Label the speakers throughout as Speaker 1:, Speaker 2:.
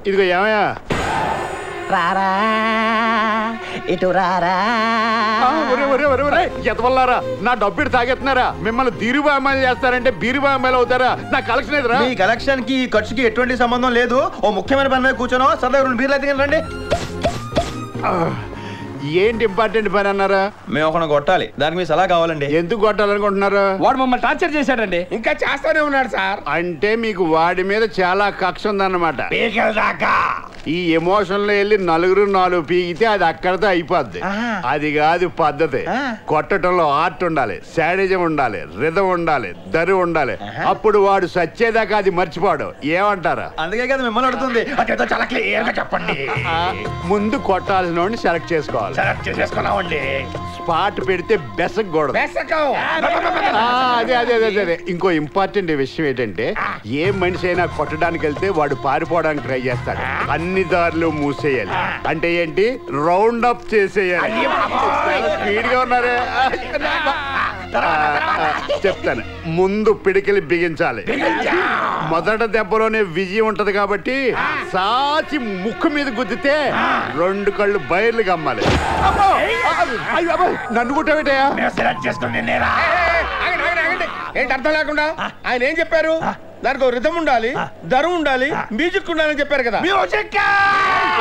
Speaker 1: ఇదిగో ఏమయ్యా
Speaker 2: రారా ఇటు రారా.
Speaker 1: ఎతవల్లారా నా డబ్బు తాగెత్తున్నారా? మిమ్మల్ని బీరుబామాయిలు చేస్తారంటే బీరుబామాయిలు అవుతారా? నా కలెక్షన్ ఎదురా.
Speaker 3: ఈ కలెక్షన్ కి ఖర్చుకి ఎటువంటి సంబంధం లేదు. ఓ ముఖ్యమైన పని మీద కూర్చోను సరదా 2 బీర్లు అయితే రండి.
Speaker 1: ఏంటి ఇంపార్టెంట్ పని అన్నారా?
Speaker 3: మేము ఒక కొట్టాలి, దానికి మీ సలహా కావాలండి.
Speaker 1: ఎందుకు కొట్టాలనుకుంటున్నారు?
Speaker 4: వాడు మమ్మల్ని టార్చర్ చేశాడండి.
Speaker 5: ఇంకా చేస్తానే ఉన్నాడు సార్.
Speaker 1: అంటే మీకు వాడి మీద చాలా కక్ష ఉందన్నమాట. ఈ ఎమోషన్ లో వెళ్ళి 4 పీకితే అది అక్కడితో అయిపోద్ది. అది కాదు పద్ధతి. కొట్టడంలో ఆర్ట్ ఉండాలి, శాడిజం ఉండాలి, రిధం ఉండాలి, దరి ఉండాలి. అప్పుడు వాడు సచ్చేదాకా అది మర్చిపోడు. ఏమంటారా?
Speaker 3: అందుకే కదా మిమ్మల్ని అడుగుతుంది.
Speaker 5: చాలా క్లియర్ గా చెప్పండి.
Speaker 1: ముందు కొట్టాల్సిన వాడిని సెలెక్ట్ చేసుకోవాలి. స్పాట్ పెడితే బెసకూడదు. అదే ఇంకో ఇంపార్టెంట్ విషయం ఏంటంటే ఏ మనిషి అయినా కొట్టడానికి వెళ్తే వాడు పారిపోవడానికి ట్రై చేస్తాడు. అన్ని దారులు మూసేయాలి. అంటే ఏంటి? రౌండ్ అప్ చేసేయాలి. స్పీడ్ గా ఉన్నారే. చెప్తాను. ముందు పిడికిలి బిగించాలి. మొదట దెబ్బలోనే విజయం ఉంటది కాబట్టి సాచి ముక్కు మీద గుద్దితే 2 కళ్ళు బయర్లు గమ్మాలి. నన్ను కుట్టబెట్టయా?
Speaker 5: ఏంటి అర్థం లేకుండా? ఆయన ఏం చెప్పారు? దానికి ఒక రిథం ఉండాలి, దరు ఉండాలి, మ్యూజిక్ ఉండాలని చెప్పారు కదా.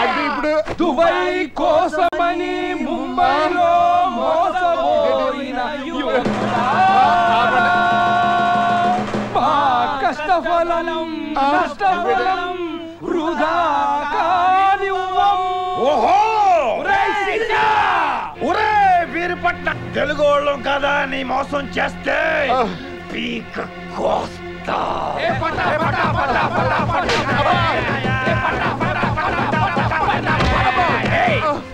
Speaker 1: అంటే ఇప్పుడు
Speaker 4: దుబాయ్ కోసమని ముంబైలో మోసపోయిన కష్టఫలం నష్టఫలం వృధా కానివ్వం.
Speaker 5: ఓహో వీరుపట్న తెలుగు వాళ్ళం కదా నీ మోసం చేస్తే పీక కోస్తా.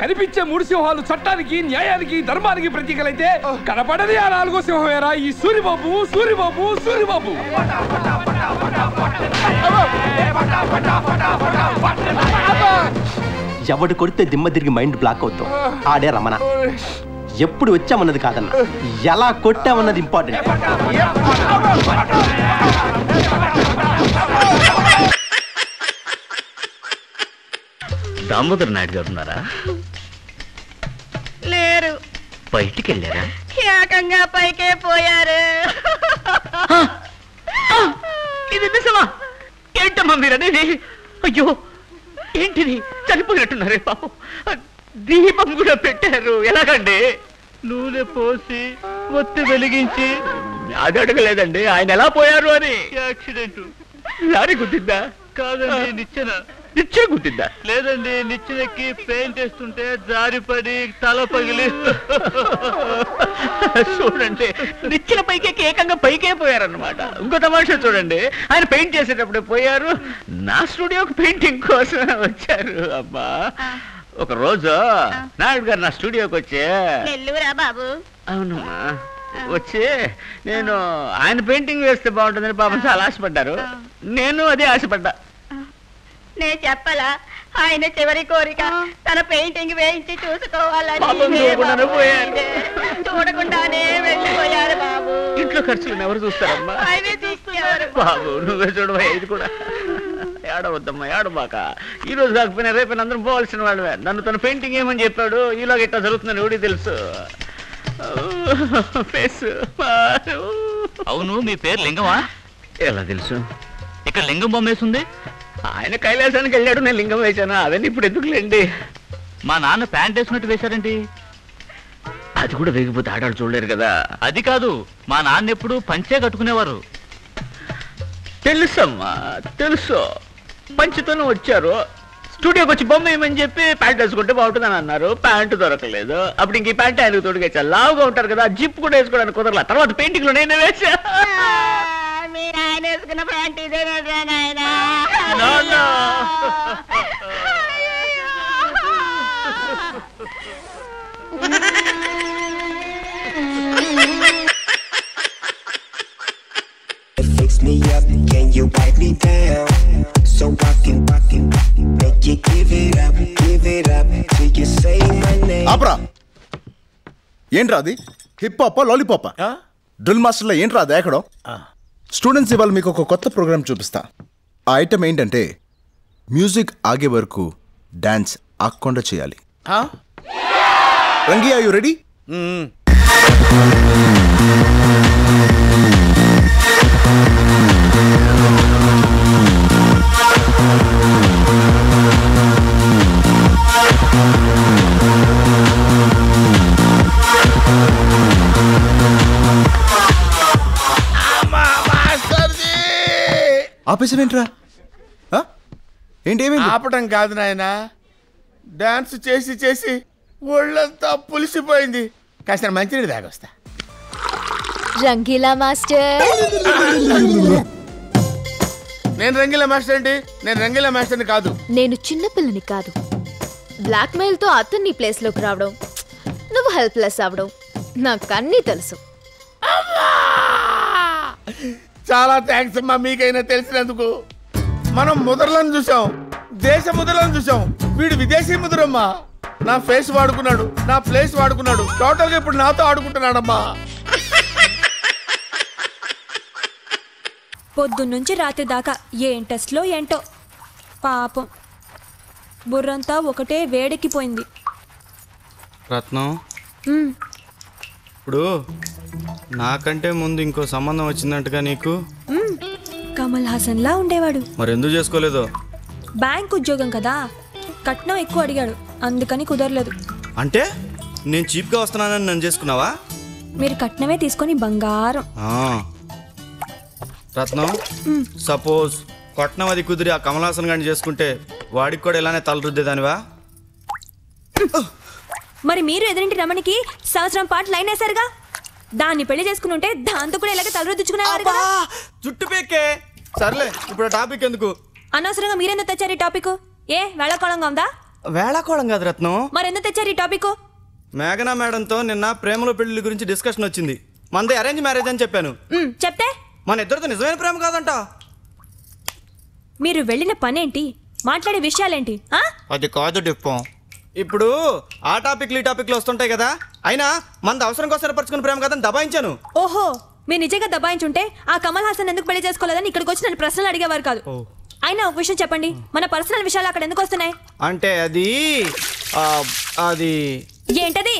Speaker 4: కనిపించే 3 సింహాలు చట్టానికి, న్యాయానికి, ధర్మానికి ప్రతీకలైతే కనపడది ఆ 4వ సింహమేరా ఈ సూరిబాబు. సూరిబాబు సూరిబాబు
Speaker 2: ఎవడు కొడితే దిమ్మ తిరిగి మైండ్ బ్లాక్ అవుతాం. ఆడే రమణ. ఎప్పుడు వచ్చామన్నది కాదన్న, ఎలా కొట్టామన్నది ఇంపార్టెంట్.
Speaker 6: దామోదర్ నాయుడు గారు ఉన్నారా?
Speaker 7: లేరు.
Speaker 6: బయటికి వెళ్ళారా?
Speaker 7: ఏకంగా పైకే పోయారు.
Speaker 6: ఇది నిజమా? ఏంటమ్మా మీరనేది? అయ్యో ఏంటిది? చనిపోయినట్టున్నారే పాపం. దీపం కూడా పెట్టారు. ఎలాగండి? నూనె పోసి ఒత్తి వెలిగించి అది అడగలేదండి ఆయన ఎలా పోయారు అని. యాక్సిడెంట్. లారీ గుద్దిందా? కాదండి, నిచ్చెన గుద్దిందా? లేదండి, నిచ్చెనకి పెయింట్ వేస్తుంటే జారిపడి తల పగిలి. చూడండి, నిచ్చెన పైకి ఏకంగా పైకే పోయారన్నమాట. ఇంకో తమాషా చూడండి, ఆయన పెయింట్ చేసేటప్పుడే పోయారు. నా స్టూడియోకి పెయింటింగ్ కోసం వచ్చారు. అబ్బా, ఒక రోజు నాయుడు గారు నా స్టూడియోకి వచ్చే.
Speaker 7: బాబు.
Speaker 6: అవునమ్మా, వచ్చి నేను ఆయన పెయింటింగ్ వేస్తే బాగుంటుందని పాపం చాలా ఆశపడ్డారు. నేను అదే ఆశపడ్డా.
Speaker 7: నేను చెప్పలా ఆయన చివరి కోరిక తన పెయింటింగ్ వేయించి చూసుకోవాలని. చూడకుండానే వెళ్ళిపోయారు బాబు.
Speaker 6: ఇంట్లో ఖర్చులు ఎవరు చూస్తారమ్మా?
Speaker 7: ఆయనే తీసుకున్నారు
Speaker 6: బాబు. నువ్వే చూడవా, ఇది కూడా ఏడవద్దమ్మా, ఏడబాక. ఈ రోజు కాకపోయినా రేపు అందరం పోవాల్సిన వాళ్ళవే. నన్ను తన పెయింటింగ్ ఏమని చెప్పాడు, ఈలోగా ఇట్లా జరుగుతుందని ఎవడికి తెలుసు.
Speaker 8: అవును, మీ పేరు లింగమా?
Speaker 6: ఎలా తెలుసు?
Speaker 8: ఇక్కడ లింగం బొమ్మ వేసింది.
Speaker 6: ఆయన కైలాసానికి వెళ్ళాడు, నేను లింగం వేశాను. అవన్నీ ఇప్పుడు ఎందుకులేండి.
Speaker 8: మా నాన్న ప్యాంట్ వేసినట్టు వేశారండి.
Speaker 6: అది కూడా వేగిపోతే ఆడాడు చూడలేరు కదా.
Speaker 8: అది కాదు, మా నాన్న ఎప్పుడు పంచే కట్టుకునేవారు.
Speaker 6: తెలుసమ్మా, తెలుసు. పంచితోనే వచ్చారు. స్టూడియోకి వచ్చి బొమ్మ ఏమని చెప్పి ప్యాంట్ వేసుకుంటే బాగుంటుందని అన్నారు. ప్యాంటు దొరకలేదు. అప్పుడు ఇంక ఈ ప్యాంట్ ఆయనకు తోడుగా లావుగా ఉంటారు కదా, జిప్ కూడా వేసుకోవడానికి కుదరలా. తర్వాత పెయింటింగ్ లో నేనే వేసా.
Speaker 7: మీరు ఆయన వేసుకున్న ప్యాంట్ ఇదేనా నాయనా?
Speaker 9: Fix me up, can you wipe me down? So I can make you give it up till you say my name.
Speaker 3: ఆపరా. ఏంట్రా అది? హిప్ హాపా లాలీపాపా? డ్రిల్ మాస్టర్లో ఏంట్రా అది ఎక్కడో? స్టూడెంట్స్ ఇవాళ మీకు ఒక కొత్త ప్రోగ్రామ్ చూపిస్తా. ఆ ఐటమ్ ఏంటంటే మ్యూజిక్ ఆగే వరకు డాన్స్ ఆగకుండా చేయాలి. రంగి ఆర్ యు రెడీ? ఆపేసావేంట్రా? ఏంటి ఏమైంది?
Speaker 5: ఆపటం కాదు నాయన, డాన్స్ చేసి చేసి ఒళ్ళంతా పులిసిపోయింది. కాస్త మంచినీళ్ళు తాగొస్తా.
Speaker 10: రంగీలా మాస్టర్.
Speaker 5: నేను రంగీలా మాస్టర్ ఏంటి? నేను రంగీలా మాస్టర్ని కాదు.
Speaker 10: నేను చిన్నపిల్లని కాదు. బ్లాక్ మెయిల్ తో అతన్ని ప్లేస్ లోకి రావడం, నువ్వు హెల్ప్లెస్ అవడం నాకు అన్నీ తెలుసు.
Speaker 5: చాలా థ్యాంక్స్ అమ్మా, మీకైనా తెలిసినందుకు. మనం ముద్రలను చూసాం, దేశ ముద్రలను చూసాం, వీడు విదేశీ ముద్రమ్మా. నా ఫేస్ వాడుకున్నాడు, నా ప్లేస్ వాడుకున్నాడు, టోటల్ గా ఇప్పుడు నాతో ఆడుకుంటున్నాడమ్మా.
Speaker 11: పొద్దున్నుంచి రాత్రి దాకా ఏం టెస్ట్లో ఏంటో పాపం బుర్రంతా ఒకటే వేడెక్కిపోయింది.
Speaker 12: రత్నం, ఇప్పుడు నాకంటే ముందు ఇంకో సంబంధం వచ్చిందంటగా నీకు?
Speaker 11: కమల్ హాసన్ లా ఉండేవాడు.
Speaker 12: మరి ఎందుకు చేసుకోలేదో?
Speaker 11: బ్యాంక్ ఉద్యోగం కదా, కట్నం ఎక్కువ అడిగాడు, అందుకని కుదరలేదు.
Speaker 12: అంటే నేను చీప్గా వస్తున్నానని నన్ను చేసుకున్నావా?
Speaker 11: మీరు కట్నమే తీసుకొని బంగారం.
Speaker 12: రత్నం, సపోజ్ కట్నం అది కుదిరి ఆ కమల్ హాసన్ గారిని చేసుకుంటే వాడికి కూడా ఇలానే తలరుద్దేదానివా?
Speaker 11: మరి మీరు ఎదురింటి రమణికి సంవత్సరం పాటు లైన్ వేశారుగా, దాన్ని పెళ్లి చేసుకుని ఉంటే దాంతో కూడా ఇలాగే తలరుద్దుకునేవారు కదా.
Speaker 12: జుట్టు పేకే. సర్లే, ఇప్పుడు టాపిక్ ఎందుకు?
Speaker 11: అనవసరంగా మీరెందుకు తెచ్చారు ఈ టాపిక్? ఏ వేళాకోళంగా ఉందా?
Speaker 12: వేళాకోళం కాదు రత్నం.
Speaker 11: మరి ఎందుకు తెచ్చారు ఈ టాపిక్?
Speaker 12: మేఘనా మేడంతో నిన్న ప్రేమలో పెళ్లి గురించి డిస్కషన్ వచ్చింది. మనది అరేంజ్ మ్యారేజ్ అని చెప్పాను.
Speaker 11: చెప్తే
Speaker 12: మన ఇద్దరితో నిజమైన ప్రేమ కాదంట.
Speaker 11: మీరు వెళ్ళిన పనేంటి, మాట్లాడే విషయాలేంటి?
Speaker 12: అది కాదు డిప్పం. ఇప్పుడు ఆ టాపిక్లు ఈ టాపిక్లు వస్తుంటాయి కదా, అయినా మనది అవసరం కోసం ఏర్పరచుకున్న ప్రేమ కదని దబాయించాను.
Speaker 11: ఓహో, మీరు నిజంగా దబాయించుంటే ఆ కమల్ హాసన్ ఎందుకు పెళ్లి చేసుకోలేదని ఇక్కడికి వచ్చి నన్ను ప్రశ్నలు అడిగేవారు కాదు. అయినా ఒక విషయం చెప్పండి, మన పర్సనల్ విషయాలు అక్కడ ఎందుకు వస్తున్నాయి?
Speaker 12: అంటే అది
Speaker 11: ఏంటది?